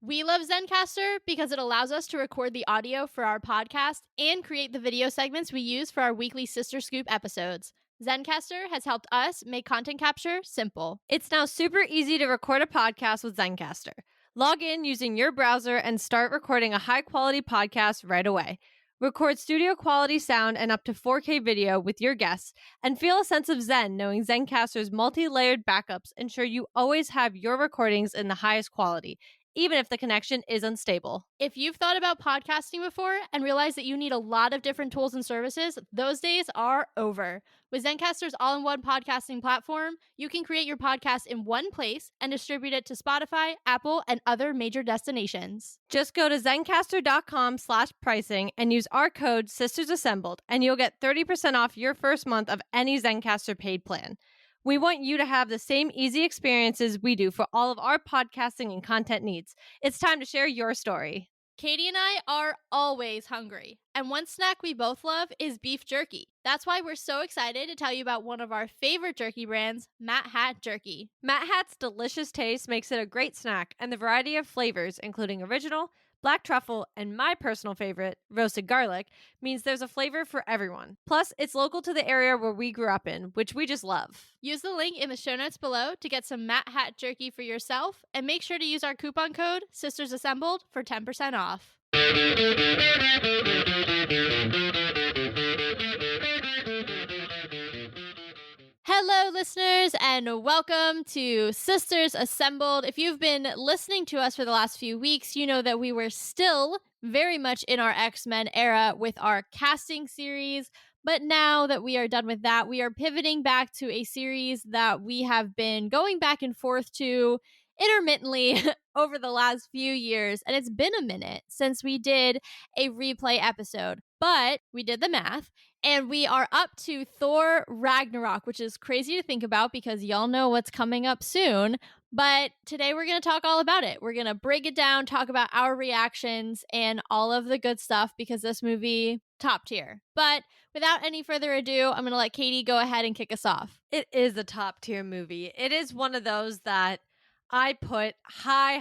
We love Zencaster because it allows us to record the audio for our podcast and create the video segments we use for our weekly Sister Scoop episodes. Zencaster has helped us make content capture simple. It's now super easy to record a podcast with Zencaster. Log in using your browser and start recording a high-quality podcast right away. Record studio quality sound and up to 4K video with your guests, and feel a sense of zen knowing Zencaster's multi-layered backups ensure you always have your recordings in the highest quality, even if the connection is unstable. If you've thought about podcasting before and realized that you need a lot of different tools and services, those days are over. With Zencaster's all-in-one podcasting platform, you can create your podcast in one place and distribute it to Spotify, Apple, and other major destinations. Just go to zencastr.com/pricing and use our code SistersAssembled, and you'll get 30% off your first month of any Zencaster paid plan. We want you to have the same easy experiences we do for all of our podcasting and content needs. It's time to share your story. Katie and I are always hungry, and one snack we both love is beef jerky. That's why we're so excited to tell you about one of our favorite jerky brands, Matt Hat Jerky. Matt Hat's delicious taste makes it a great snack, and the variety of flavors, including original, black truffle, and my personal favorite, roasted garlic, means there's a flavor for everyone. Plus, it's local to the area where we grew up in, which we just love. Use the link in the show notes below to get some Matt Hat Jerky for yourself, and make sure to use our coupon code SistersAssembled for 10% off. Hello, listeners, and welcome to Sisters Assembled. If you've been listening to us for the last few weeks, you know that we were still very much in our X-Men era with our casting series. But now that we are done with that, we are pivoting back to a series that we have been going back and forth to intermittently over the last few years. And it's been a minute since we did a replay episode. But we did the math, and we are up to Thor Ragnarok, which is crazy to think about because y'all know what's coming up soon. But today we're going to talk all about it. We're going to break it down, talk about our reactions, and all of the good stuff because this movie, top tier. But without any further ado, I'm going to let Katie go ahead and kick us off. It is a top tier movie. It is one of those that I put high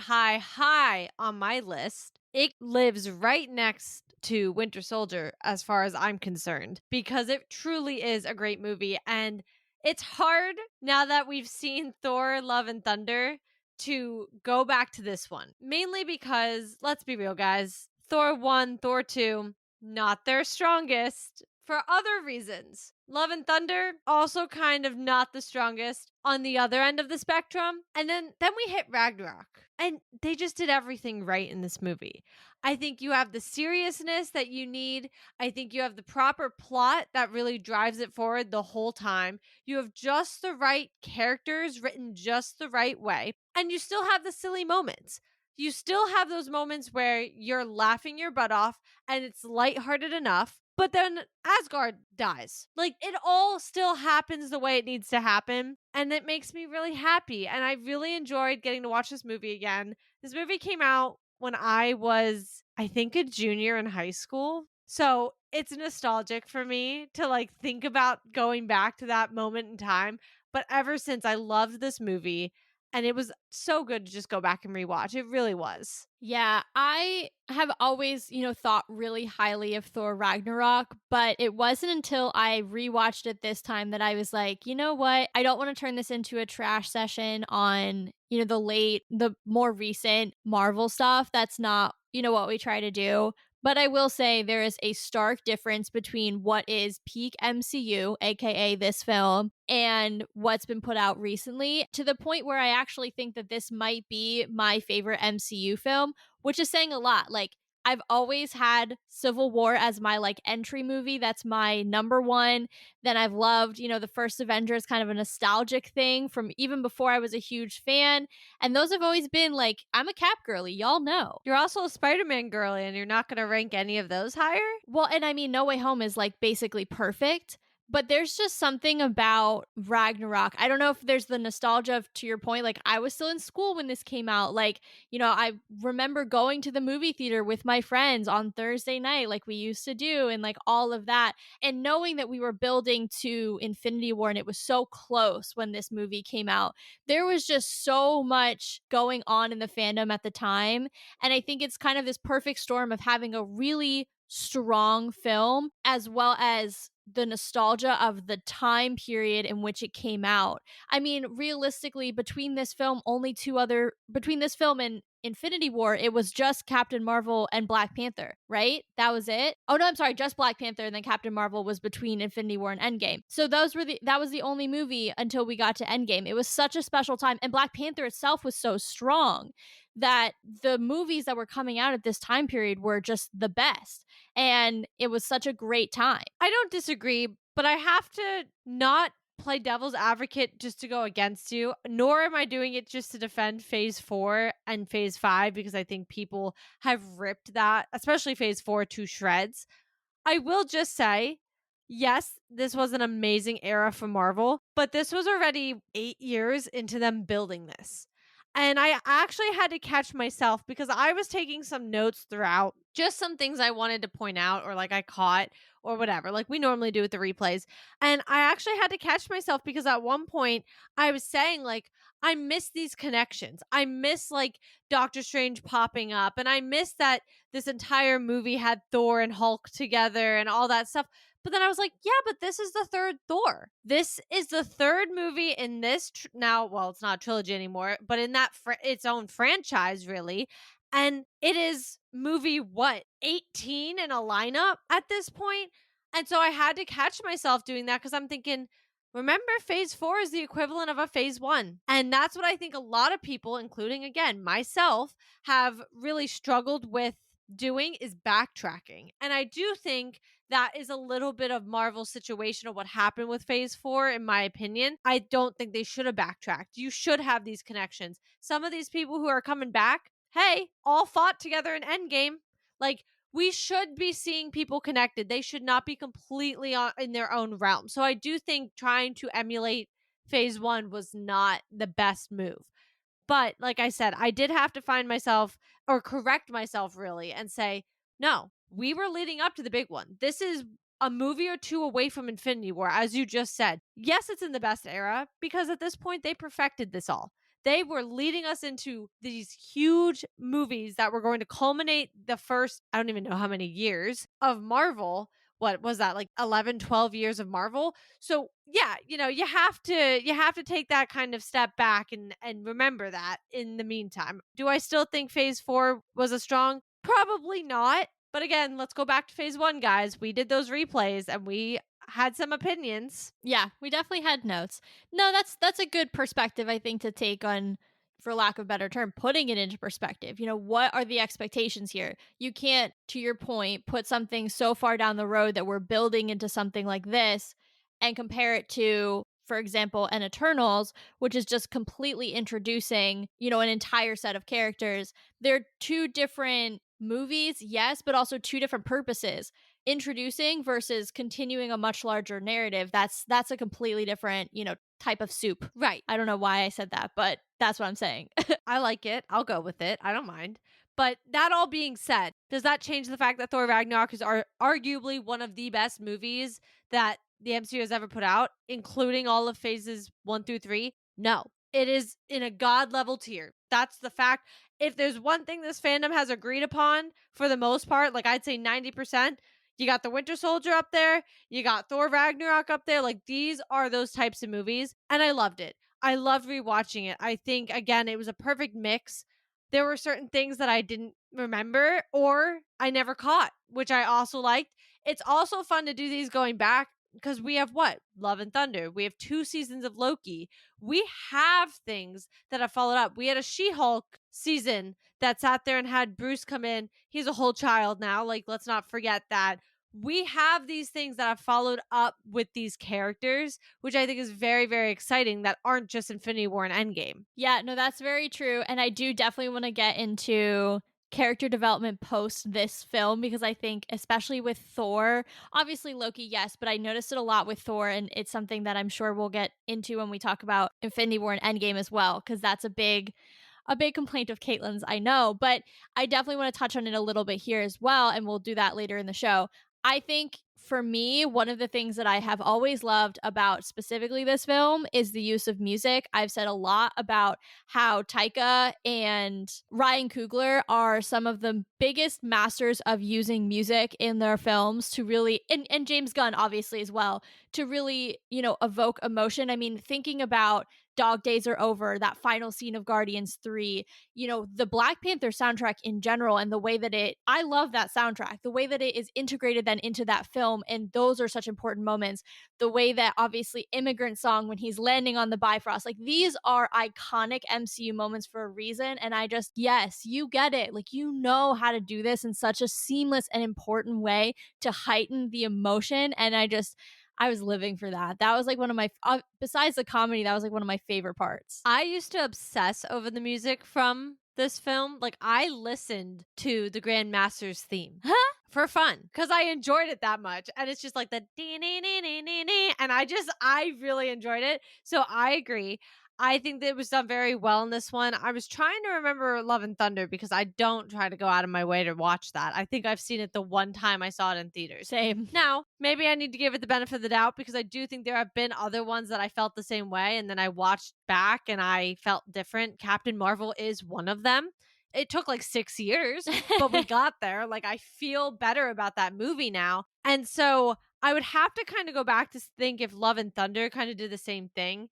on my list. It lives right next to Winter Soldier as far as I'm concerned because it truly is a great movie. And it's hard now that we've seen Thor Love and Thunder to go back to this one. Mainly because, let's be real guys, Thor 1, Thor 2, not their strongest for other reasons. Love and Thunder, also kind of not the strongest on the other end of the spectrum. And then we hit Ragnarok. And they just did everything right in this movie. I think you have the seriousness that you need. I think you have the proper plot that really drives it forward the whole time. You have just the right characters written just the right way. And you still have the silly moments. You still have those moments where you're laughing your butt off and it's lighthearted enough. But then Asgard dies. Like, it all still happens the way it needs to happen. And it makes me really happy. And I really enjoyed getting to watch this movie again. This movie came out when I was, I think, a junior in high school. So it's nostalgic for me to think about going back to that moment in time. But ever since, I loved this movie. And it was so good to just go back and rewatch. It really was. Yeah, I have always, thought really highly of Thor Ragnarok, but it wasn't until I rewatched it this time that I was like, you know what? I don't want to turn this into a trash session on, the more recent Marvel stuff. That's not, what we try to do. But I will say there is a stark difference between what is peak MCU, aka this film, and what's been put out recently, to the point where I actually think that this might be my favorite MCU film, which is saying a lot. I've always had Civil War as my entry movie. That's my number one. Then I've loved, the first Avengers, kind of a nostalgic thing from even before I was a huge fan. And those have always been I'm a Cap girly, y'all know. You're also a Spider-Man girly, and you're not going to rank any of those higher? Well, and I mean, No Way Home is basically perfect. But there's just something about Ragnarok. I don't know if there's the nostalgia of, to your point, like I was still in school when this came out. Like, I remember going to the movie theater with my friends on Thursday night, like we used to do, and like all of that. And knowing that we were building to Infinity War and it was so close when this movie came out, there was just so much going on in the fandom at the time. And I think it's kind of this perfect storm of having a really strong film as well as the nostalgia of the time period in which it came out. I mean, realistically, between this film and Infinity War, it was just Captain Marvel and Black Panther, right? That was it. Oh no, I'm sorry, just Black Panther and then Captain Marvel was between Infinity War and Endgame. So that was the only movie until we got to Endgame. It was such a special time, and Black Panther itself was so strong that the movies that were coming out at this time period were just the best, and it was such a great time. I don't disagree, but I have to not play devil's advocate just to go against you, nor am I doing it just to defend phase 4 and phase 5 because I think people have ripped that, especially phase 4, to shreds. I will just say, yes, this was an amazing era for Marvel, but this was already 8 years into them building this. And I actually had to catch myself because I was taking some notes throughout, just some things I wanted to point out or like I caught or whatever, like we normally do with the replays. And I actually had to catch myself because at one point I was saying, like, I miss these connections. I miss like Doctor Strange popping up, and I miss that this entire movie had Thor and Hulk together and all that stuff. But then I was like, yeah, but this is the third Thor. This is the third movie in this now. Well, it's not a trilogy anymore, but in that its own franchise, really. And it is movie what 18 in a lineup at this point. And so I had to catch myself doing that because I'm thinking, remember, phase 4 is the equivalent of a phase 1. And that's what I think a lot of people, including again myself, have really struggled with doing is backtracking. And I do think that is a little bit of Marvel's situation of what happened with phase 4, in my opinion. I don't think they should have backtracked. You should have these connections. Some of these people who are coming back, hey, all fought together in Endgame. Like, we should be seeing people connected. They should not be completely in their own realm. So I do think trying to emulate phase 1 was not the best move. But like I said, I did have to find myself or correct myself really and say, no, we were leading up to the big one. This is a movie or two away from Infinity War, as you just said. Yes, it's in the best era because at this point they perfected this all. They were leading us into these huge movies that were going to culminate the first, I don't even know how many years of Marvel. What was that, like 11, 12 years of Marvel? So yeah, you have to take that kind of step back and remember that in the meantime. Do I still think phase 4 was a strong? Probably not. But again, let's go back to phase 1, guys. We did those replays and we had some opinions. Yeah, we definitely had notes. No, that's a good perspective, I think, to take on, for lack of a better term, putting it into perspective. What are the expectations here? You can't, to your point, put something so far down the road that we're building into something like this and compare it to, for example, an Eternals, which is just completely introducing, an entire set of characters. They're two different movies, yes, but also two different purposes. Introducing versus continuing a much larger narrative, that's a completely different, type of soup. Right. I don't know why I said that, but that's what I'm saying. I like it. I'll go with it. I don't mind. But that all being said, does that change the fact that Thor Ragnarok is arguably one of the best movies that the MCU has ever put out, including all of phases 1 through 3? No. It is in a god level tier. That's the fact. If there's one thing this fandom has agreed upon for the most part, like I'd say 90%, you got the Winter Soldier up there, you got Thor Ragnarok up there. Like, these are those types of movies. And I loved it. I loved rewatching it. I think, again, it was a perfect mix. There were certain things that I didn't remember or I never caught, which I also liked. It's also fun to do these going back because we have what? Love and Thunder. We have 2 seasons of Loki. We have things that have followed up. We had a She-Hulk season that sat there and had Bruce come in. He's a whole child now. Like, let's not forget that. We have these things that have followed up with these characters, which I think is very, very exciting, that aren't just Infinity War and Endgame. Yeah, no, that's very true. And I do definitely want to get into character development post this film, because I think, especially with Thor, obviously Loki, yes, but I noticed it a lot with Thor, and it's something that I'm sure we'll get into when we talk about Infinity War and Endgame as well, because that's a big complaint of Caitlin's, I know, but I definitely want to touch on it a little bit here as well, and we'll do that later in the show. I think for me, one of the things that I have always loved about specifically this film is the use of music. I've said a lot about how Taika and Ryan Coogler are some of the biggest masters of using music in their films to really, and James Gunn obviously as well, to really, evoke emotion. I mean, thinking about Dog Days Are Over, that final scene of Guardians 3, the Black Panther soundtrack in general, and the way that I love that soundtrack, the way that it is integrated then into that film. And those are such important moments. The way that obviously Immigrant Song, when he's landing on the Bifrost, like these are iconic MCU moments for a reason. And I just, yes, you get it. Like, how to do this in such a seamless and important way to heighten the emotion. And I was living for that. That was like one of my, besides the comedy, that was like one of my favorite parts. I used to obsess over the music from this film. Like, I listened to the Grandmaster's theme for fun because I enjoyed it that much. And it's just like the dee nee nee nee nee nee. And I really enjoyed it. So I agree. I think that it was done very well in this one. I was trying to remember Love and Thunder because I don't try to go out of my way to watch that. I think I've seen it the one time I saw it in theaters. Same. Now, maybe I need to give it the benefit of the doubt because I do think there have been other ones that I felt the same way. And then I watched back and I felt different. Captain Marvel is one of them. It took like 6 years, but we got there. Like, I feel better about that movie now. And so I would have to kind of go back to think if Love and Thunder kind of did the same thing.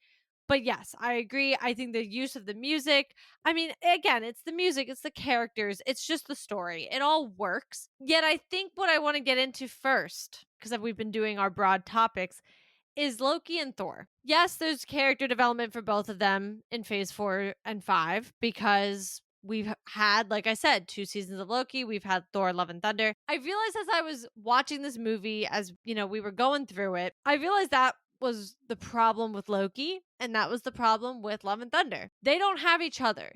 But yes, I agree. I think the use of the music, I mean, again, it's the music, it's the characters, it's just the story. It all works. Yet I think what I want to get into first, because we've been doing our broad topics, is Loki and Thor. Yes, there's character development for both of them in phase 4 and 5 because we've had, like I said, 2 seasons of Loki. We've had Thor, Love and Thunder. I realized as I was watching this movie, as we were going through it, I realized that was the problem with Loki, and that was the problem with Love and Thunder. They don't have each other.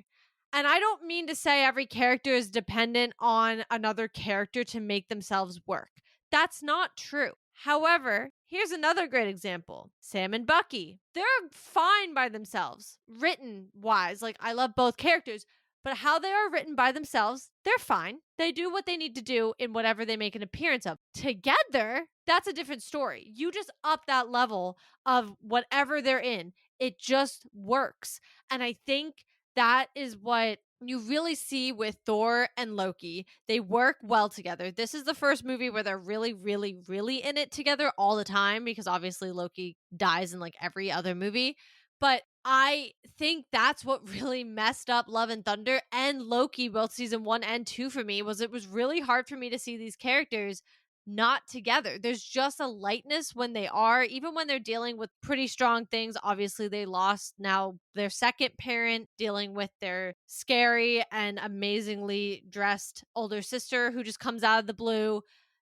And I don't mean to say every character is dependent on another character to make themselves work. That's not true. However, here's another great example. Sam and Bucky. They're fine by themselves, written wise. Like, I love both characters, but how they are written by themselves, they're fine. They do what they need to do in whatever they make an appearance of. Together, that's a different story. You just up that level of whatever they're in. It just works. And I think that is what you really see with Thor and Loki. They work well together. This is the first movie where they're really, really, really in it together all the time because obviously Loki dies in like every other movie. But I think that's what really messed up Love and Thunder and Loki, both season 1 and 2 for me, was it was really hard for me to see these characters not together. There's just a lightness when they are, even when they're dealing with pretty strong things. Obviously, they lost now their second parent, dealing with their scary and amazingly dressed older sister who just comes out of the blue.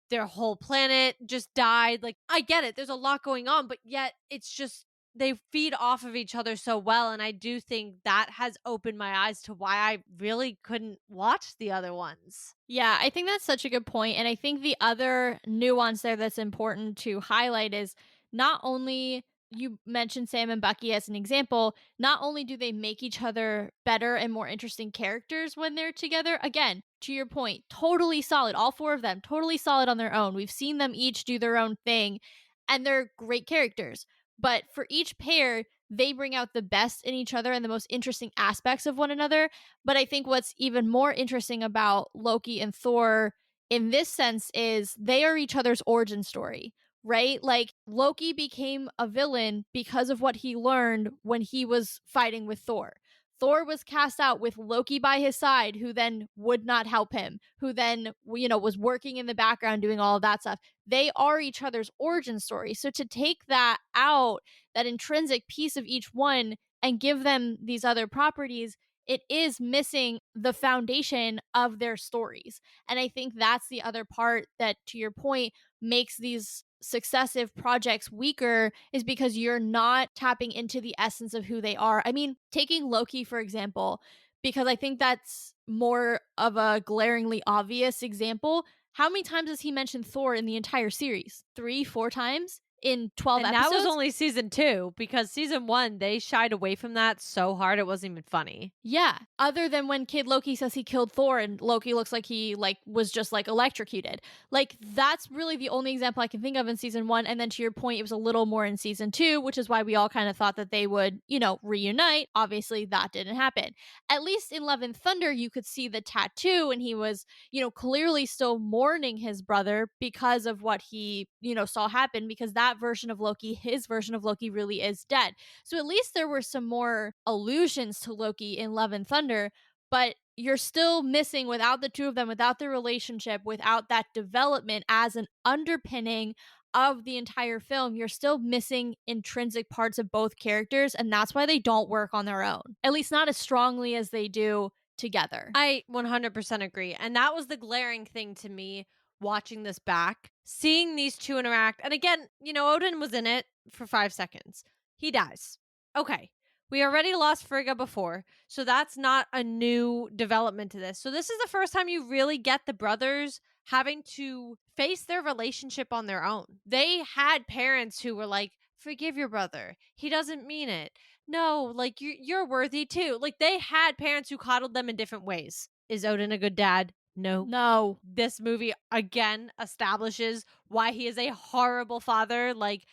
Their whole planet just died. Like, I get it. There's a lot going on, but yet it's just they feed off of each other so well. And I do think that has opened my eyes to why I really couldn't watch the other ones. Yeah, I think that's such a good point. And I think the other nuance there that's important to highlight is not only, you mentioned Sam and Bucky as an example, not only do they make each other better and more interesting characters when they're together, again, to your point, totally solid. All 4 of them, totally solid on their own. We've seen them each do their own thing, and they're great characters. But for each pair, they bring out the best in each other and the most interesting aspects of one another. But I think what's even more interesting about Loki and Thor in this sense is they are each other's origin story, right? Like, Loki became a villain because of what he learned when he was fighting with Thor. Thor was cast out with Loki by his side, who then would not help him, who then, was working in the background doing all of that stuff. They are each other's origin story. So to take that out, that intrinsic piece of each one, and give them these other properties, it is missing the foundation of their stories. And I think that's the other part that, to your point, makes these successive projects weaker, is because you're not tapping into the essence of who they are. I mean, taking Loki, for example, because I think that's more of a glaringly obvious example, how many times has he mentioned Thor in the entire series? 3, 4 times in 12 And that was episodes? only season 2 because season 1, they shied away from that so hard it wasn't even funny. Yeah, other than when Kid Loki says he killed Thor and Loki looks like he was just electrocuted. Like that's really the only example I can think of in season 1, and then to your point it was a little more in season 2, which is why we all kind of thought that they would, reunite. Obviously that didn't happen. At least in Love and Thunder you could see the tattoo and he was, clearly still mourning his brother because of what he, saw happen, because that version of Loki, his version of Loki really is dead. So at least there were some more allusions to Loki in Love and Thunder, but you're still missing, without the two of them, without the relationship, without that development as an underpinning of the entire film, you're still missing intrinsic parts of both characters, and that's why they don't work on their own. At least not as strongly as they do together. I 100% agree. And that was the glaring thing to me watching this back, seeing these two interact. And again, Odin was in it for 5 seconds. He dies. Okay. We already lost Frigga before, so that's not a new development to this. So this is the first time you really get the brothers having to face their relationship on their own. They had parents who were like, "Forgive your brother. He doesn't mean it. No, like you're worthy too." Like they had parents who coddled them in different ways. Is Odin a good dad? No. No. This movie again establishes why he is a horrible father. Like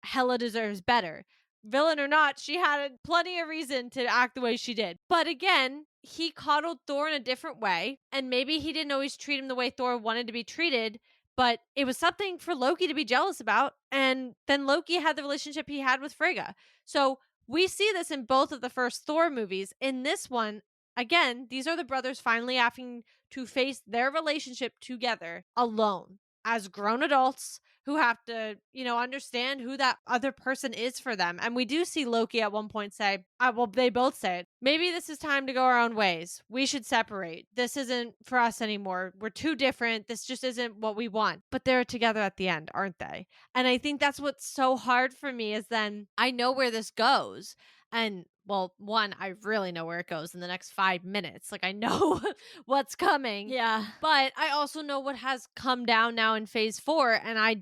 Hela deserves better. Villain or not, she had plenty of reason to act the way she did. But again, he coddled Thor in a different way, and maybe he didn't always treat him the way Thor wanted to be treated, but it was something for Loki to be jealous about. And then Loki had the relationship he had with Frigga. So we see this in both of the first Thor movies. In this one, again, these are the brothers finally having to face their relationship together alone as grown adults who have to, understand who that other person is for them. And we do see Loki at one point say, well, they both say it, maybe this is time to go our own ways. We should separate. This isn't for us anymore. We're too different. This just isn't what we want. But they're together at the end, aren't they? And I think that's what's so hard for me is then I know where this goes. And well, one, I really know where it goes in the next 5 minutes. Like I know what's coming. Yeah. But I also know what has come down now in phase 4. And I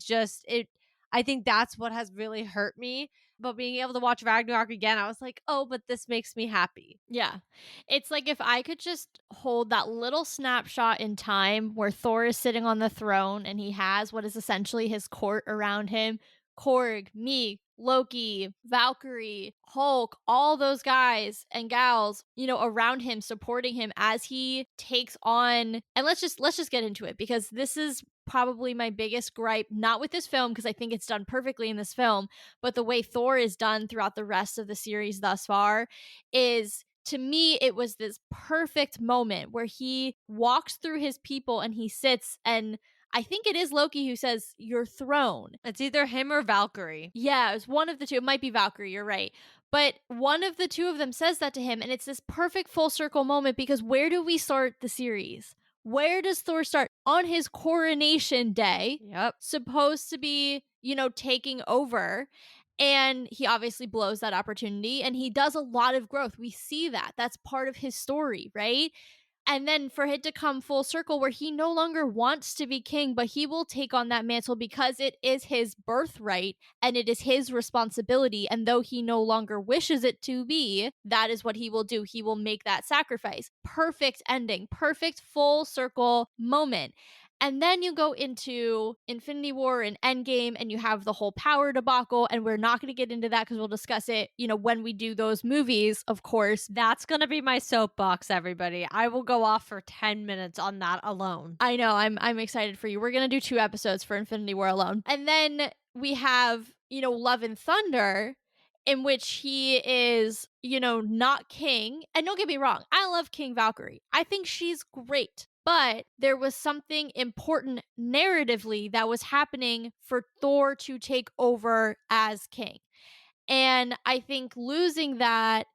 think that's what has really hurt me. But being able to watch Ragnarok again, I was like, oh, but this makes me happy. Yeah. It's like if I could just hold that little snapshot in time where Thor is sitting on the throne and he has what is essentially his court around him. Korg, me, Loki, Valkyrie, Hulk, all those guys and gals, around him, supporting him as he takes on. And let's just get into it, because this is probably my biggest gripe, not with this film, because I think it's done perfectly in this film, but the way Thor is done throughout the rest of the series thus far is, to me, it was this perfect moment where he walks through his people and he sits, and I think it is Loki who says, "Your throne." It's either him or Valkyrie. Yeah, it was one of the two. It might be Valkyrie, you're right. But one of the two of them says that to him, and it's this perfect full circle moment, because where do we start the series? Where does Thor start? On his coronation day. Yep. Supposed to be, taking over. And he obviously blows that opportunity, and he does a lot of growth. We see that. That's part of his story, right? And then for it to come full circle where he no longer wants to be king, but he will take on that mantle because it is his birthright and it is his responsibility. And though he no longer wishes it to be, that is what he will do. He will make that sacrifice. Perfect ending, perfect full circle moment. And then you go into Infinity War and Endgame, and you have the whole power debacle. And we're not going to get into that because we'll discuss it, when we do those movies, of course. That's going to be my soapbox, everybody. I will go off for 10 minutes on that alone. I know. I'm excited for you. We're going to do 2 episodes for Infinity War alone. And then we have, Love and Thunder, in which he is, not king. And don't get me wrong, I love King Valkyrie. I think she's great. But there was something important narratively that was happening for Thor to take over as king. And I think losing that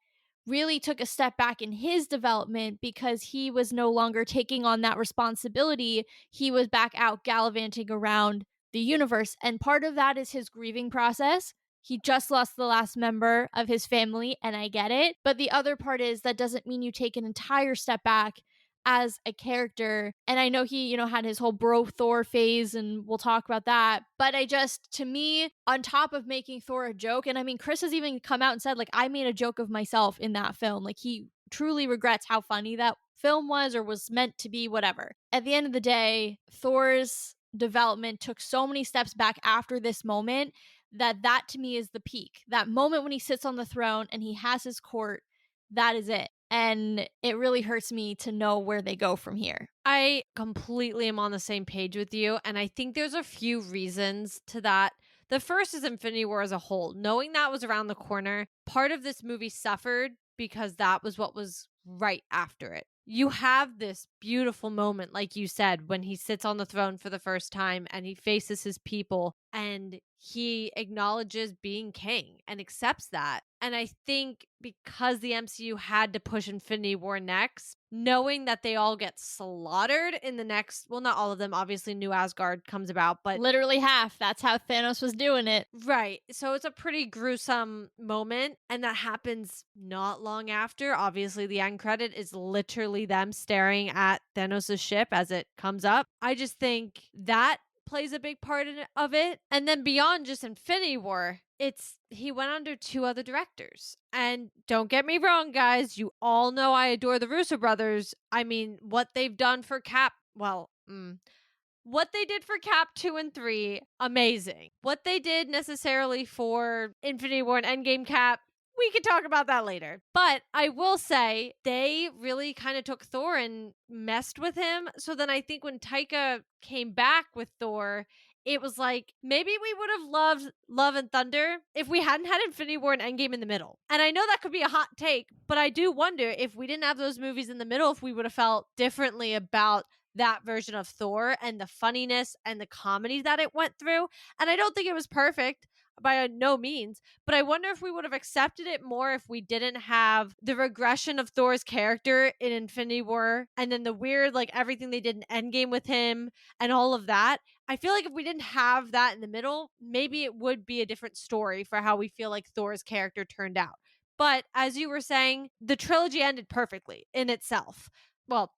really took a step back in his development, because he was no longer taking on that responsibility. He was back out gallivanting around the universe. And part of that is his grieving process. He just lost the last member of his family, and I get it. But the other part is that doesn't mean you take an entire step back as a character. And I know he, had his whole bro Thor phase, and we'll talk about that. But to me, on top of making Thor a joke, and I mean, Chris has even come out and said, like, I made a joke of myself in that film. Like, he truly regrets how funny that film was or was meant to be, whatever. At the end of the day, Thor's development took so many steps back after this moment that to me is the peak. That moment when he sits on the throne and he has his court, that is it. And it really hurts me to know where they go from here. I completely am on the same page with you. And I think there's a few reasons to that. The first is Infinity War as a whole. Knowing that was around the corner, part of this movie suffered because that was what was right after it. You have this beautiful moment, like you said, when he sits on the throne for the first time and he faces his people and he acknowledges being king and accepts that. And I think because the MCU had to push Infinity War next, knowing that they all get slaughtered in the next, well, not all of them, obviously, New Asgard comes about, but Literally half. That's how Thanos was doing it. right. So it's a pretty gruesome moment. And that happens not long after. Obviously, the end credit is literally them staring at Thanos' ship as it comes up. I just think that plays a big part of it. And then beyond just Infinity War, it's he went under two other directors. And don't get me wrong, guys, you all know I adore the Russo brothers. I mean, what they've done for Cap, what they did for Cap 2 and 3, amazing. What they did necessarily for Infinity War and Endgame Cap, we could talk about that later. But I will say they really kind of took Thor and messed with him. So then I think when Taika came back with Thor, it was like maybe we would have loved Love and Thunder if we hadn't had Infinity War and Endgame in the middle. And I know that could be a hot take, but I do wonder if we didn't have those movies in the middle, if we would have felt differently about that version of Thor and the funniness and the comedy that it went through. And I don't think it was perfect by no means, but I wonder if we would have accepted it more if we didn't have the regression of Thor's character in Infinity War and then the weird, like everything they did in Endgame with him and all of that. I feel like if we didn't have that in the middle, maybe it would be a different story for how we feel like Thor's character turned out. But as you were saying, the trilogy ended perfectly in itself. Well,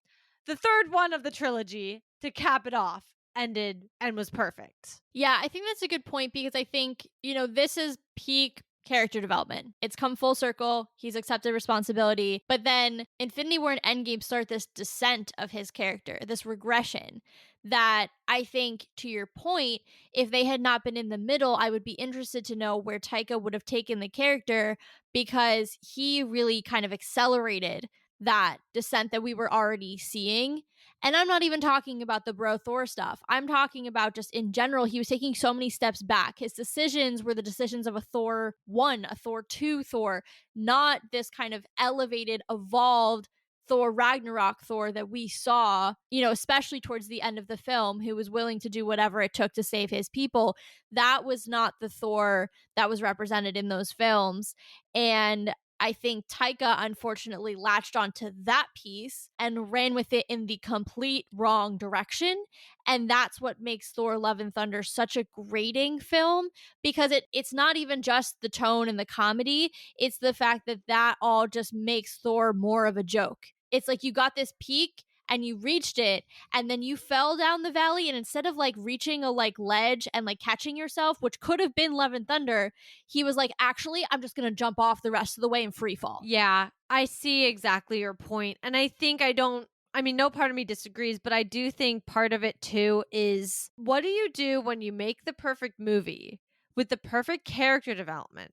the third one of the trilogy to cap it off ended and was perfect. Yeah, I think that's a good point because I think, this is peak character development. It's come full circle. He's accepted responsibility. But then Infinity War and Endgame start this descent of his character, this regression that I think, to your point, if they had not been in the middle, I would be interested to know where Taika would have taken the character because he really kind of accelerated that descent that we were already seeing. And I'm not even talking about the bro Thor stuff. I'm talking about just in general, he was taking so many steps back. His decisions were the decisions of a Thor 1, a Thor 2 Thor, not this kind of elevated, evolved Thor Ragnarok Thor that we saw, especially towards the end of the film, who was willing to do whatever it took to save his people. That was not the Thor that was represented in those films. And I think Taika unfortunately latched onto that piece and ran with it in the complete wrong direction. And that's what makes Thor Love and Thunder such a grating film because it's not even just the tone and the comedy. It's the fact that all just makes Thor more of a joke. It's like you got this peak and you reached it and then you fell down the valley, and instead of like reaching a like ledge and like catching yourself, which could have been Love and Thunder, he was like, actually, I'm just gonna jump off the rest of the way and free fall. Yeah, I see exactly your point. And I think no part of me disagrees, but I do think part of it too is what do you do when you make the perfect movie with the perfect character development?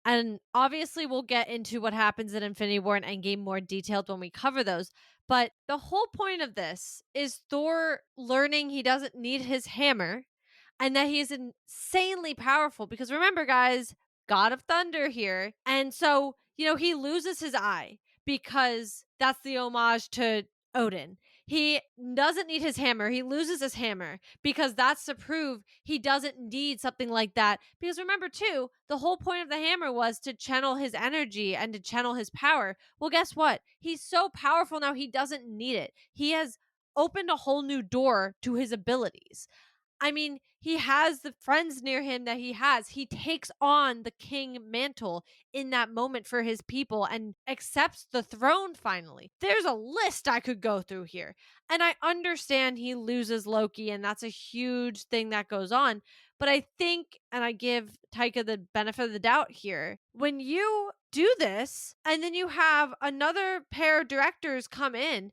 And obviously, we'll get into what happens in Infinity War and Endgame more detailed when we cover those. But the whole point of this is Thor learning he doesn't need his hammer and that he is insanely powerful. Because remember, guys, God of Thunder here. And so, he loses his eye because that's the homage to Odin. He doesn't need his hammer. He loses his hammer because that's to prove he doesn't need something like that. Because remember, too, the whole point of the hammer was to channel his energy and to channel his power. Well, guess what? He's so powerful now, he doesn't need it. He has opened a whole new door to his abilities. I mean, he has the friends near him that he has. He takes on the king mantle in that moment for his people and accepts the throne finally. There's a list I could go through here. And I understand he loses Loki, and that's a huge thing that goes on. But I think, and I give Taika the benefit of the doubt here, when you do this and then you have another pair of directors come in,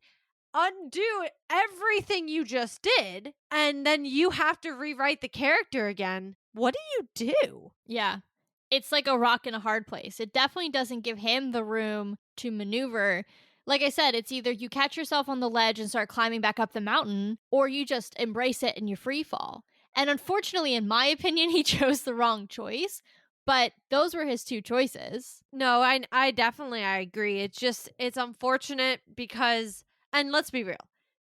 undo everything you just did, and then you have to rewrite the character again. What do you do? Yeah. It's like a rock in a hard place. It definitely doesn't give him the room to maneuver. Like I said, it's either you catch yourself on the ledge and start climbing back up the mountain, or you just embrace it and you free fall. And unfortunately, in my opinion, he chose the wrong choice, but those were his two choices. No, I definitely I agree. It's unfortunate because, and let's be real,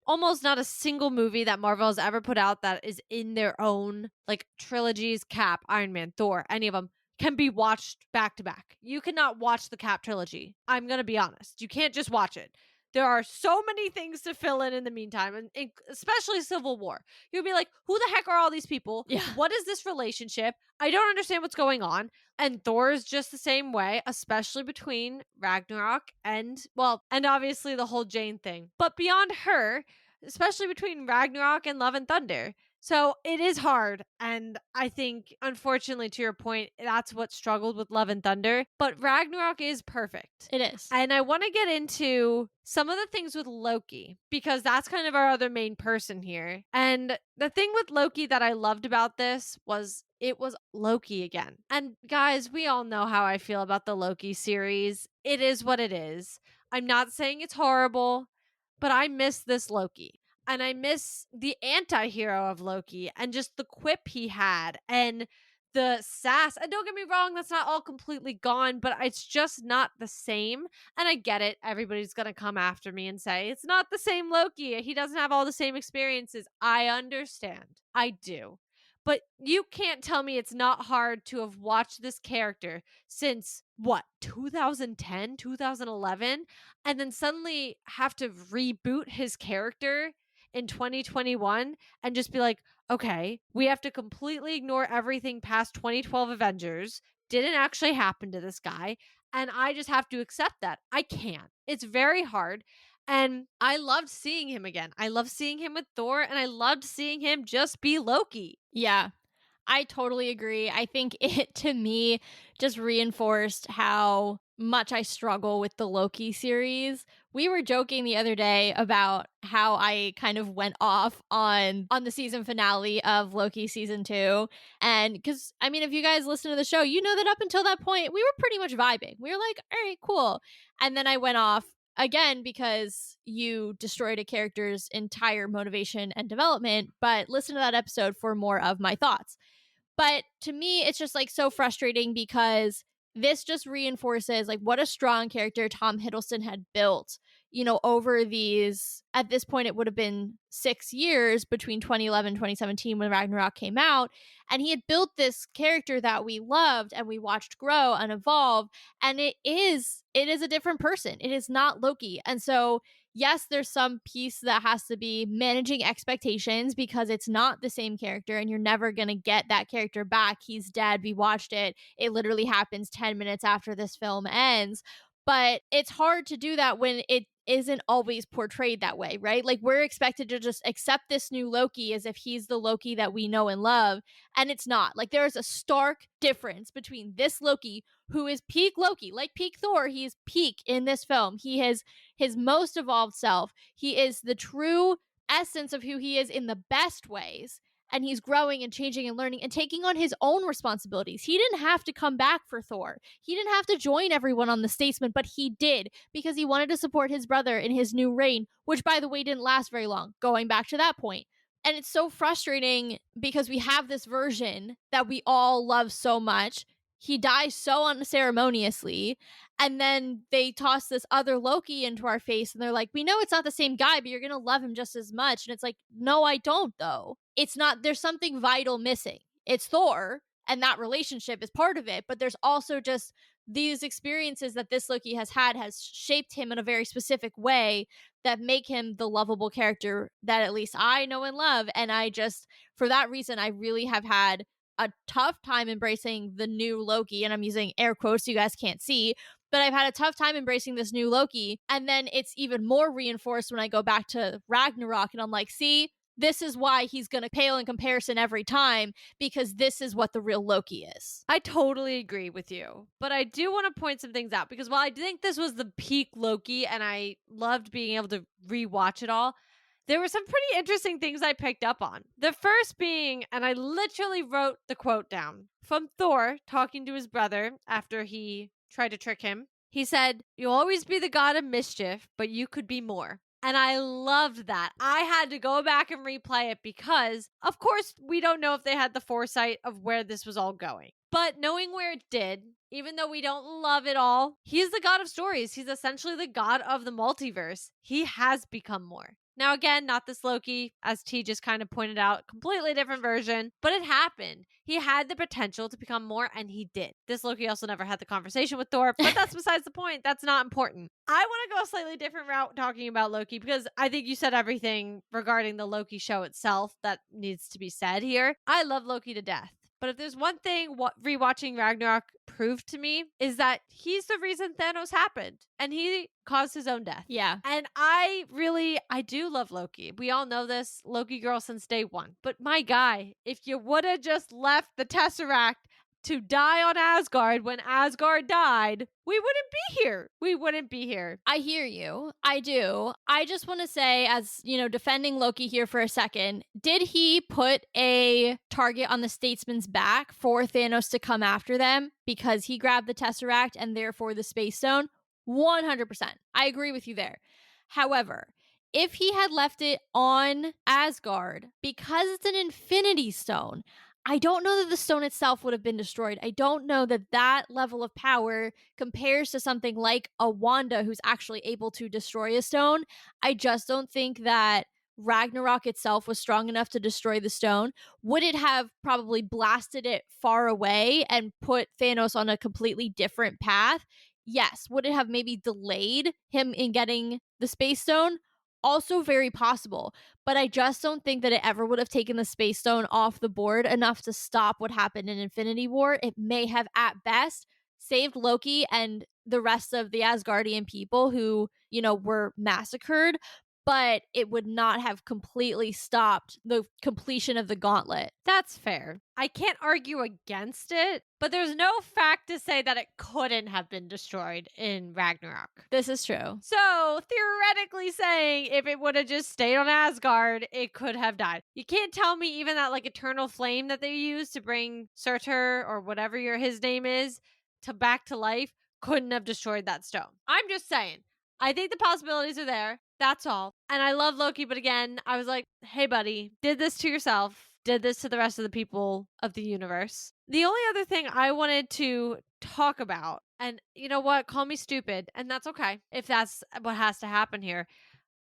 almost not a single movie that Marvel has ever put out that is in their own like trilogies, Cap, Iron Man, Thor, any of them can be watched back to back. You cannot watch the Cap trilogy. I'm going to be honest. You can't just watch it. There are so many things to fill in the meantime, and especially Civil War. You'll be like, who the heck are all these people? Yeah. What is this relationship? I don't understand what's going on. And Thor is just the same way, especially between Ragnarok and, well, and obviously the whole Jane thing. But beyond her, especially between Ragnarok and Love and Thunder. So it is hard. And I think, unfortunately, to your point, that's what struggled with Love and Thunder. But Ragnarok is perfect. It is. And I want to get into some of the things with Loki because that's kind of our other main person here. And the thing with Loki that I loved about this was it was Loki again. And guys, we all know how I feel about the Loki series. It is what it is. I'm not saying it's horrible, but I miss this Loki. And I miss the anti hero of Loki and just the quip he had and the sass. And don't get me wrong, that's not all completely gone, but it's just not the same. And I get it. Everybody's going to come after me and say, it's not the same Loki. He doesn't have all the same experiences. I understand. I do. But you can't tell me it's not hard to have watched this character since what, 2010, 2011, and then suddenly have to reboot his character in 2021 and just be like, okay, we have to completely ignore everything past 2012 Avengers. Didn't actually happen to this guy. And I just have to accept that. I can't. It's very hard. And I loved seeing him again. I love seeing him with Thor, and I loved seeing him just be Loki. Yeah. I totally agree. I think it, to me, just reinforced how much I struggle with the Loki series. We were joking the other day about how I kind of went off on the season finale of Loki season 2. And because I mean, if you guys listen to the show, you know that up until that point, we were pretty much vibing. We were like, all right, cool. And then I went off again because you destroyed a character's entire motivation and development. But listen to that episode for more of my thoughts. But to me, it's just like so frustrating because this just reinforces like what a strong character Tom Hiddleston had built, you know, over these, at this point, it would have been 6 years between 2011 and 2017 when Ragnarok came out. And he had built this character that we loved and we watched grow and evolve. And it is a different person. It is not Loki. And so yes, there's some piece that has to be managing expectations because it's not the same character and you're never going to get that character back. He's dead. We watched it. It literally happens 10 minutes after this film ends. But it's hard to do that when it isn't always portrayed that way, right? Like we're expected to just accept this new Loki as if he's the Loki that we know and love. And it's not. Like there is a stark difference between this Loki, who is peak Loki, like peak Thor. He is peak in this film. He is his most evolved self. He is the true essence of who he is in the best ways. And he's growing and changing and learning and taking on his own responsibilities. He didn't have to come back for Thor. He didn't have to join everyone on the Statesman, but he did because he wanted to support his brother in his new reign, which, by the way, didn't last very long, going back to that point. And it's so frustrating because we have this version that we all love so much. He dies so unceremoniously. And then they toss this other Loki into our face and they're like, we know it's not the same guy, but you're going to love him just as much. And it's like, no, I don't, though. It's not, there's something vital missing. It's Thor, and that relationship is part of it. But there's also just these experiences that this Loki has had has shaped him in a very specific way that make him the lovable character that at least I know and love. And for that reason, I really have had a tough time embracing the new Loki. And I'm using air quotes so you guys can't see, but I've had a tough time embracing this new Loki. And then it's even more reinforced when I go back to Ragnarok and I'm like, see, this is why he's going to pale in comparison every time, because this is what the real Loki is. I totally agree with you, but I do want to point some things out because while I think this was the peak Loki and I loved being able to rewatch it all, there were some pretty interesting things I picked up on. The first being, and I literally wrote the quote down from Thor talking to his brother after he tried to trick him. He said, "You'll always be the god of mischief, but you could be more." And I loved that. I had to go back and replay it because, of course, we don't know if they had the foresight of where this was all going. But knowing where it did, even though we don't love it all, he's the god of stories. He's essentially the god of the multiverse. He has become more. Now, again, not this Loki, as T just kind of pointed out, completely different version, but it happened. He had the potential to become more, and he did. This Loki also never had the conversation with Thor, but that's besides the point. That's not important. I want to go a slightly different route talking about Loki because I think you said everything regarding the Loki show itself that needs to be said here. I love Loki to death. But if there's one thing rewatching Ragnarok proved to me is that he's the reason Thanos happened and he caused his own death. Yeah. And I do love Loki. We all know this, Loki girl since day one. But my guy, if you would have just left the Tesseract to die on Asgard when Asgard died, we wouldn't be here. We wouldn't be here. I hear you. I do. I just want to say, as defending Loki here for a second, did he put a target on the Statesman's back for Thanos to come after them because he grabbed the Tesseract and therefore the Space Stone? 100%. I agree with you there. However, if he had left it on Asgard, because it's an Infinity Stone, I don't know that the stone itself would have been destroyed. I don't know that that level of power compares to something like a Wanda who's actually able to destroy a stone. I just don't think that Ragnarok itself was strong enough to destroy the stone. Would it have probably blasted it far away and put Thanos on a completely different path? Yes. Would it have maybe delayed him in getting the Space Stone? Also very possible, but I just don't think that it ever would have taken the Space Stone off the board enough to stop what happened in Infinity War. It may have, at best, saved Loki and the rest of the Asgardian people who, were massacred, but it would not have completely stopped the completion of the gauntlet. That's fair. I can't argue against it, but there's no fact to say that it couldn't have been destroyed in Ragnarok. This is true. So, theoretically saying if it would have just stayed on Asgard, it could have died. You can't tell me even that eternal flame that they used to bring Surtur or whatever his name is to back to life couldn't have destroyed that stone. I'm just saying. I think the possibilities are there. That's all. And I love Loki, but again, I was like, hey, buddy, did this to yourself. Did this to the rest of the people of the universe. The only other thing I wanted to talk about, and you know what? Call me stupid, and that's okay if that's what has to happen here.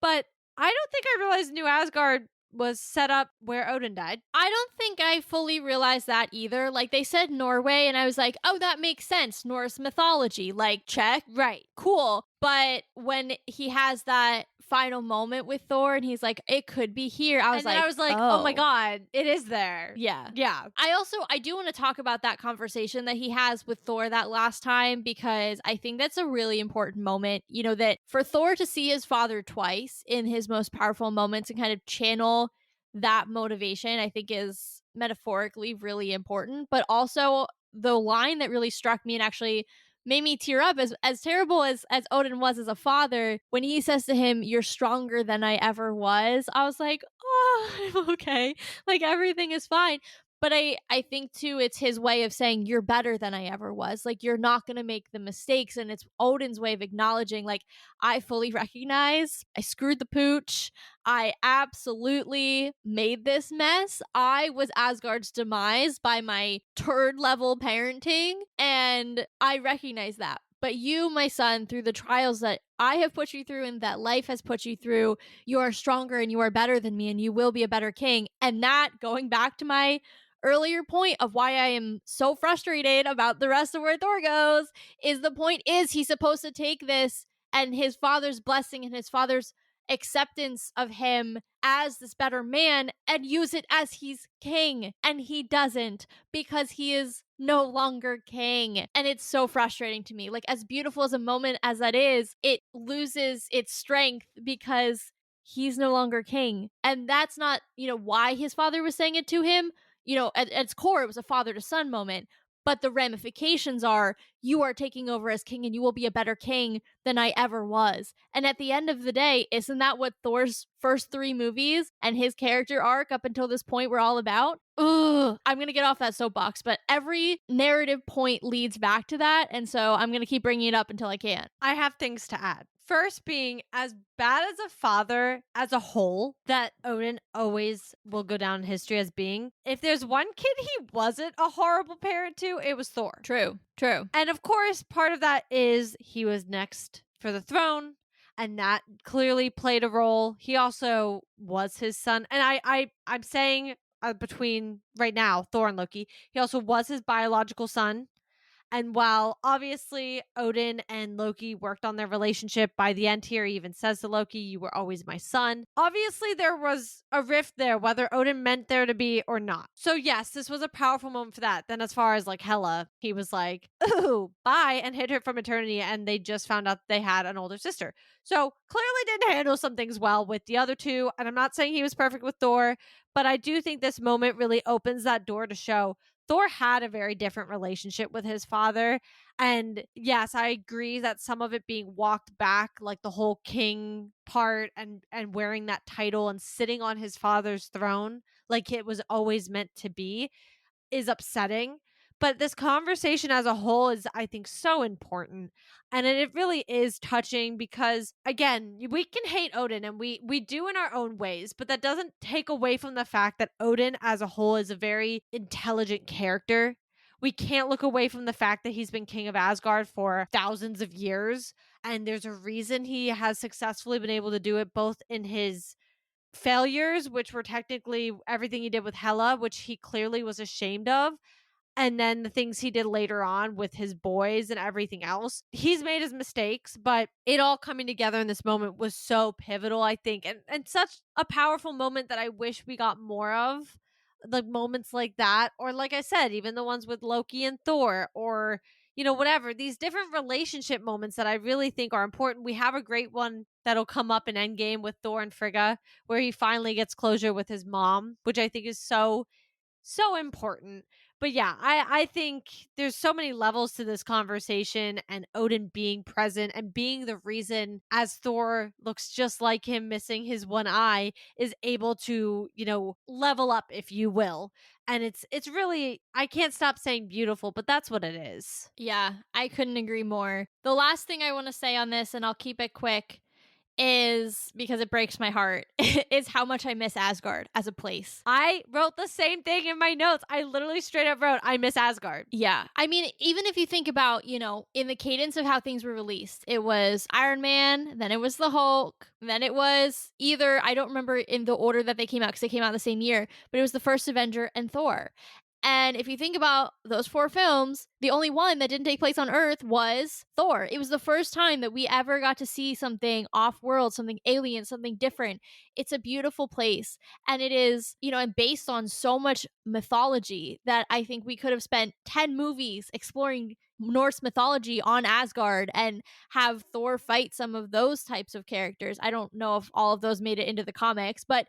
But I don't think I realized New Asgard was set up where Odin died. I don't think I fully realized that either. They said Norway, and I was like, oh, that makes sense. Norse mythology. Check. Right. Cool. But when he has that final moment with Thor and he's like, it could be here, I was like, oh my God, it is there. Yeah. Yeah. I do want to talk about that conversation that he has with Thor that last time, because I think that's a really important moment, that for Thor to see his father twice in his most powerful moments and kind of channel that motivation, I think is metaphorically really important. But also the line that really struck me and actually made me tear up, as terrible as Odin was as a father, when he says to him, "You're stronger than I ever was," I was like, oh, I'm okay. Everything is fine. But I think too, it's his way of saying you're better than I ever was. You're not going to make the mistakes. And it's Odin's way of acknowledging, I fully recognize I screwed the pooch. I absolutely made this mess. I was Asgard's demise by my turd level parenting. And I recognize that. But you, my son, through the trials that I have put you through and that life has put you through, you are stronger and you are better than me and you will be a better king. And that, going back to my earlier point of why I am so frustrated about the rest of where Thor goes, is the point is he's supposed to take this and his father's blessing and his father's acceptance of him as this better man and use it as he's king. And he doesn't, because he is no longer king. And it's so frustrating to me. Like, as beautiful as a moment as that is, it loses its strength because he's no longer king. And that's not, why his father was saying it to him. At its core, it was a father to son moment. But the ramifications are, you are taking over as king and you will be a better king than I ever was. And at the end of the day, isn't that what Thor's first 3 movies and his character arc up until this point were all about? Ugh, I'm going to get off that soapbox, but every narrative point leads back to that. And so I'm going to keep bringing it up until I can. I have things to add. First being, as bad as a father as a whole that Odin always will go down in history as being, if there's one kid he wasn't a horrible parent to, it was Thor. True. And of course, part of that is he was next for the throne, and that clearly played a role. He also was his son. And I'm saying between right now, Thor and Loki, he also was his biological son. And while obviously Odin and Loki worked on their relationship, by the end here, he even says to Loki, "You were always my son." Obviously, there was a rift there, whether Odin meant there to be or not. So yes, this was a powerful moment for that. Then as far as like Hela, he was like, "Ooh, bye," and hid her from eternity, and they just found out they had an older sister. So clearly didn't handle some things well with the other two. And I'm not saying he was perfect with Thor, but I do think this moment really opens that door to show Thor had a very different relationship with his father. And yes, I agree that some of it being walked back, like the whole king part and wearing that title and sitting on his father's throne like it was always meant to be, is upsetting. But this conversation as a whole is, I think, so important. And it really is touching because, again, we can hate Odin, and we do in our own ways, but that doesn't take away from the fact that Odin as a whole is a very intelligent character. We can't look away from the fact that he's been king of Asgard for thousands of years. And there's a reason he has successfully been able to do it, both in his failures, which were technically everything he did with Hela, which he clearly was ashamed of, and then the things he did later on with his boys and everything else. He's made his mistakes, but it all coming together in this moment was so pivotal, I think, and such a powerful moment that I wish we got more of. Like moments like that, or like I said, even the ones with Loki and Thor, or whatever, these different relationship moments that I really think are important. We have a great one that'll come up in Endgame with Thor and Frigga, where he finally gets closure with his mom, which I think is so important. But yeah, I think there's so many levels to this conversation, and Odin being present and being the reason, as Thor looks just like him missing his one eye, is able to, level up, if you will. And it's really, I can't stop saying beautiful, but that's what it is. Yeah, I couldn't agree more. The last thing I want to say on this, and I'll keep it quick, is, because it breaks my heart, is how much I miss Asgard as a place. I wrote the same thing in my notes. I literally straight up wrote, I miss Asgard. Yeah. I mean, even if you think about, in the cadence of how things were released, it was Iron Man, then it was the Hulk, then it was either, I don't remember in the order that they came out because they came out the same year, but it was the first Avenger and Thor. And if you think about those 4 films, the only one that didn't take place on Earth was Thor. It was the first time that we ever got to see something off-world, something alien, something different. It's a beautiful place. And it is, and based on so much mythology that I think we could have spent 10 movies exploring Norse mythology on Asgard and have Thor fight some of those types of characters. I don't know if all of those made it into the comics, but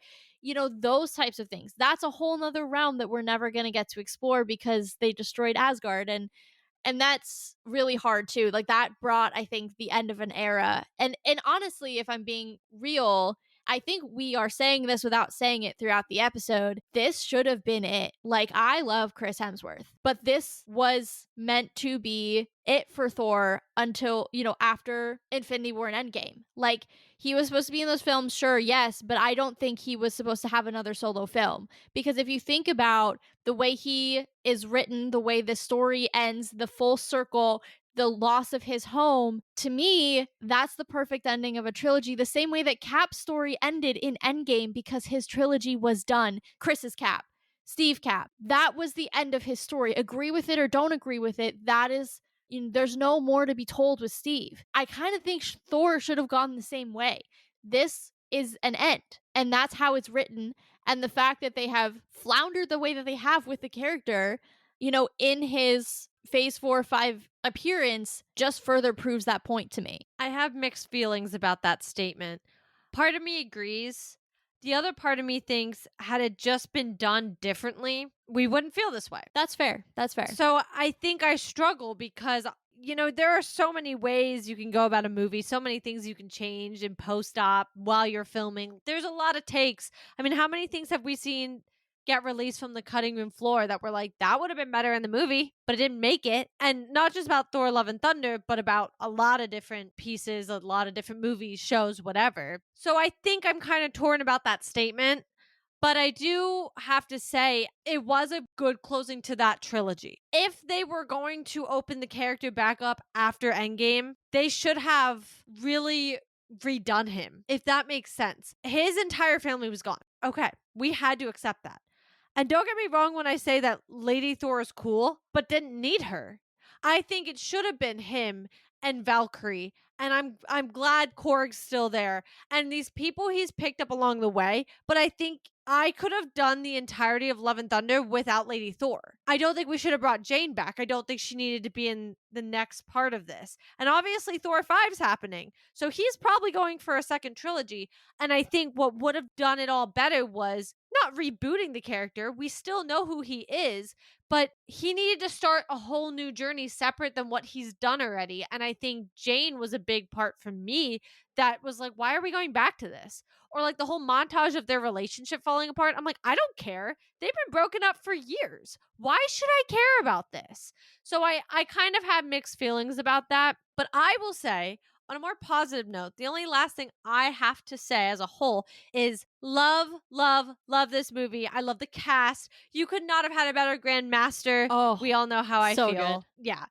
those types of things. That's a whole nother realm that we're never going to get to explore because they destroyed Asgard. And that's really hard too. Like, that brought, I think, the end of an era. And honestly, if I'm being real, I think we are saying this without saying it throughout the episode. This should have been it. Like, I love Chris Hemsworth, but this was meant to be it for Thor until, after Infinity War and Endgame. Like, he was supposed to be in those films, sure, yes, but I don't think he was supposed to have another solo film. Because if you think about the way he is written, the way the story ends, the full circle, the loss of his home, to me, that's the perfect ending of a trilogy. The same way that Cap's story ended in Endgame because his trilogy was done. Chris's Cap, Steve Cap, that was the end of his story. Agree with it or don't agree with it, that is, there's no more to be told with Steve. I kind of think Thor should have gone the same way. This is an end. And that's how it's written. And the fact that they have floundered the way that they have with the character, in his phase 4 or 5 appearance just further proves that point to me. I have mixed feelings about that statement. Part of me agrees. The other part of me thinks, had it just been done differently, we wouldn't feel this way. That's fair. That's fair. So I think I struggle because, there are so many ways you can go about a movie, so many things you can change in post op while you're filming. There's a lot of takes. I mean, how many things have we seen get released from the cutting room floor that were like, that would have been better in the movie, but it didn't make it? And not just about Thor Love and Thunder, but about a lot of different pieces, a lot of different movies, shows, whatever. So I think I'm kind of torn about that statement. But I do have to say, it was a good closing to that trilogy. If they were going to open the character back up after Endgame, they should have really redone him, if that makes sense. His entire family was gone. Okay, we had to accept that. And don't get me wrong when I say that Lady Thor is cool, but didn't need her. I think it should have been him and Valkyrie. And I'm glad Korg's still there. And these people he's picked up along the way, but I think I could have done the entirety of Love and Thunder without Lady Thor. I don't think we should have brought Jane back. I don't think she needed to be in the next part of this. And obviously Thor 5's happening. So he's probably going for a second trilogy. And I think what would have done it all better was not rebooting the character. We still know who he is, but he needed to start a whole new journey separate than what he's done already. And I think Jane was a big part for me that was like, why are we going back to this? Or like the whole montage of their relationship falling apart. I'm like, I don't care. They've been broken up for years. Why should I care about this? So I kind of have mixed feelings about that. But I will say, on a more positive note, the only last thing I have to say as a whole is love, love, love this movie. I love the cast. You could not have had a better Grandmaster. Oh, we all know how I so feel. good. Yeah.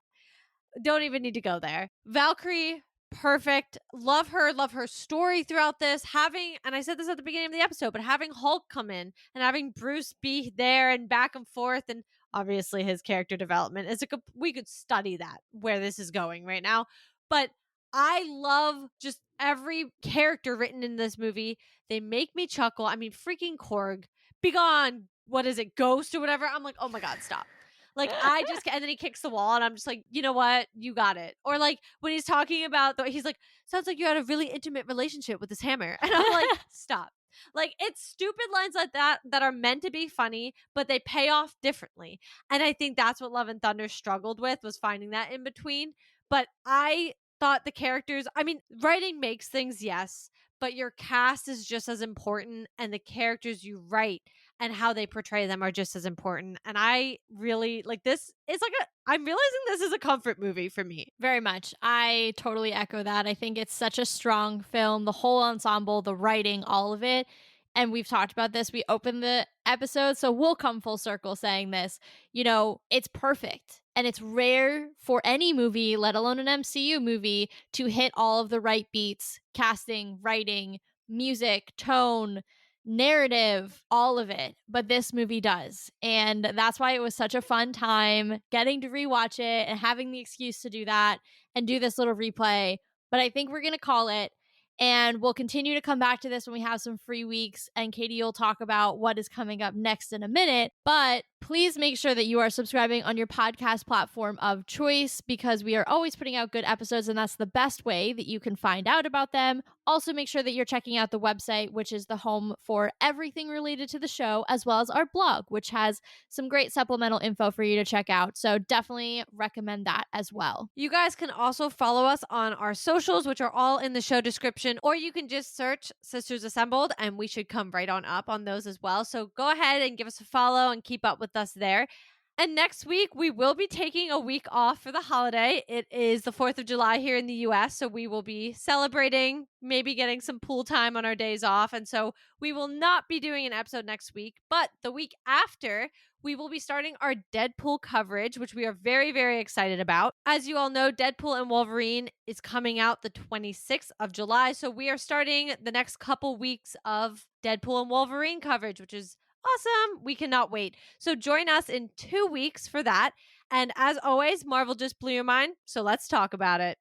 Don't even need to go there. Valkyrie, perfect. Love her story throughout this. And I said this at the beginning of the episode, but having Hulk come in and having Bruce be there and back and forth, and obviously his character development we could study that where this is going right now. But I love just every character written in this movie. They make me chuckle. I mean, freaking Korg, begone. What is it, Ghost or whatever? I'm like, oh my God, stop. Like, and then he kicks the wall, and I'm just like, you know what? You got it. Or like when he's talking about, he's like, sounds like you had a really intimate relationship with this hammer. And I'm like, stop. Like, it's stupid lines like that are meant to be funny, but they pay off differently. And I think that's what Love and Thunder struggled with, was finding that in between. But I thought the characters, I mean, writing makes things, yes, but your cast is just as important, and the characters you write and how they portray them are just as important. And I really like this. I'm realizing this is a comfort movie for me. Very much. I totally echo that. I think it's such a strong film. The whole ensemble, the writing, all of it. And we've talked about this. We opened the episode, so we'll come full circle saying this. It's perfect. And it's rare for any movie, let alone an MCU movie, to hit all of the right beats: casting, writing, music, tone, narrative, all of it. But this movie does. And that's why it was such a fun time getting to rewatch it and having the excuse to do that and do this little replay. But I think we're going to call it. And we'll continue to come back to this when we have some free weeks. And Katie will talk about what is coming up next in a minute. But please make sure that you are subscribing on your podcast platform of choice, because we are always putting out good episodes, and that's the best way that you can find out about them. Also, make sure that you're checking out the website, which is the home for everything related to the show, as well as our blog, which has some great supplemental info for you to check out. So definitely recommend that as well. You guys can also follow us on our socials, which are all in the show description, or you can just search Sisters Assembled and we should come right on up on those as well. So go ahead and give us a follow and keep up with us there. And next week, we will be taking a week off for the holiday. It is the 4th of July here in the US, so we will be celebrating, maybe getting some pool time on our days off. And so we will not be doing an episode next week, but the week after, we will be starting our Deadpool coverage, which we are very, very excited about. As you all know, Deadpool and Wolverine is coming out the 26th of July. So we are starting the next couple weeks of Deadpool and Wolverine coverage, which is awesome. We cannot wait. So join us in 2 weeks for that. And as always, Marvel just blew your mind. So let's talk about it.